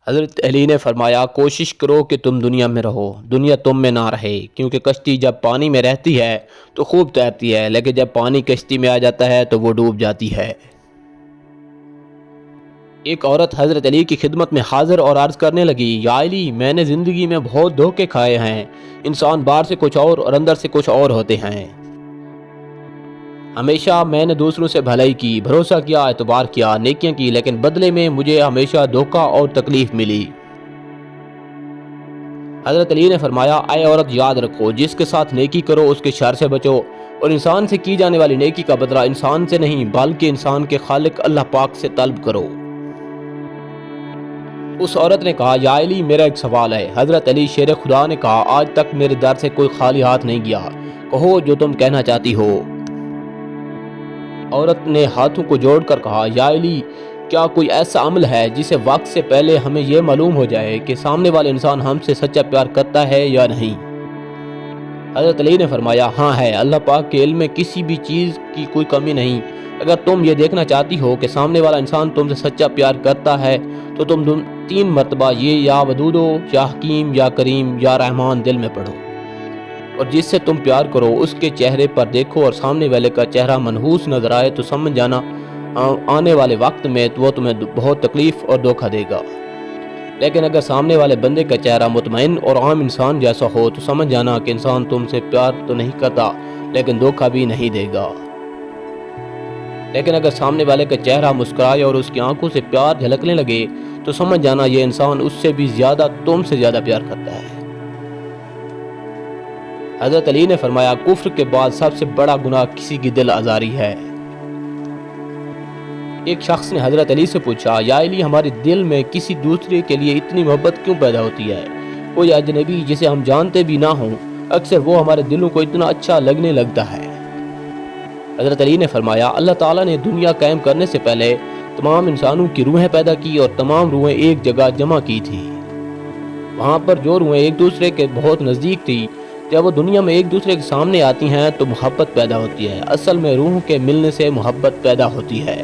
حضرت علی نے فرمایا کوشش کرو کہ تم دنیا میں رہو، دنیا تم میں نہ رہے، کیونکہ کشتی جب پانی میں رہتی ہے تو خوب تیرتی ہے، لیکن جب پانی کشتی میں آ جاتا ہے تو وہ ڈوب جاتی ہے۔ ایک عورت حضرت علی کی خدمت میں حاضر اور عرض کرنے لگی، یا علی، میں نے زندگی میں بہت دھوکے کھائے ہیں، انسان باہر سے کچھ اور اندر سے کچھ اور ہوتے ہیں۔ ہمیشہ میں نے دوسروں سے بھلائی کی، بھروسہ کیا، اعتبار کیا، نیکیاں کی، لیکن بدلے میں مجھے ہمیشہ دھوکہ اور تکلیف ملی۔ حضرت علی نے فرمایا، اے عورت، یاد رکھو، جس کے ساتھ نیکی کرو اس کے شر سے بچو، اور انسان سے کی جانے والی نیکی کا بدلہ انسان سے نہیں بلکہ انسان کے خالق اللہ پاک سے طلب کرو۔ اس عورت نے کہا، یا علی، میرا ایک سوال ہے۔ حضرت علی شیر خدا نے کہا، آج تک میرے در سے کوئی خالی ہاتھ نہیں گیا، کہو جو تم کہنا چاہتی ہو۔ عورت نے ہاتھوں کو جوڑ کر کہا، یا علی، کیا کوئی ایسا عمل ہے جسے وقت سے پہلے ہمیں یہ معلوم ہو جائے کہ سامنے والے انسان ہم سے سچا پیار کرتا ہے یا نہیں؟ حضرت علی نے فرمایا، ہاں ہے، اللہ پاک کے علم میں کسی بھی چیز کی کوئی کمی نہیں۔ اگر تم یہ دیکھنا چاہتی ہو کہ سامنے والا انسان تم سے سچا پیار کرتا ہے تو تم 3 مرتبہ یہ یا ودودو، یا حکیم، یا کریم، یا رحمان دل میں پڑھو، اور جس سے تم پیار کرو اس کے چہرے پر دیکھو اور سامنے والے کا چہرہ منحوس نظر آئے تو سمجھ جانا آنے والے وقت میں وہ تمہیں بہت تکلیف اور دھوکہ دے گا، لیکن اگر سامنے والے بندے کا چہرہ مطمئن اور عام انسان جیسا ہو تو سمجھ جانا کہ انسان تم سے پیار تو نہیں کرتا لیکن دھوکہ بھی نہیں دے گا۔ لیکن اگر سامنے والے کا چہرہ مسکرائے اور اس کی آنکھوں سے پیار جھلکنے لگے تو سمجھ جانا یہ انسان اس سے بھی زیادہ تم سے زیادہ پیار کرتا ہے۔ حضرت علی نے فرمایا، کفر کے بعد سب سے بڑا گناہ کسی کی دل آزاری ہے۔ ایک شخص نے حضرت علی سے پوچھا، یا علی، ہمارے دل میں کسی دوسرے کے لیے اتنی محبت کیوں پیدا ہوتی ہے؟ کوئی اجنبی جسے ہم جانتے بھی نہ ہوں، اکثر وہ ہمارے دلوں کو اتنا اچھا لگنے لگتا ہے۔ حضرت علی نے فرمایا، اللہ تعالیٰ نے دنیا قائم کرنے سے پہلے تمام انسانوں کی روحیں پیدا کی اور تمام روحیں ایک جگہ جمع کی تھی۔ وہاں پر جو روحیں ایک دوسرے کے بہت نزدیک تھی، جب وہ دنیا میں ایک دوسرے کے سامنے آتی ہیں تو محبت پیدا ہوتی ہے۔ اصل میں روحوں کے ملنے سے محبت پیدا ہوتی ہے۔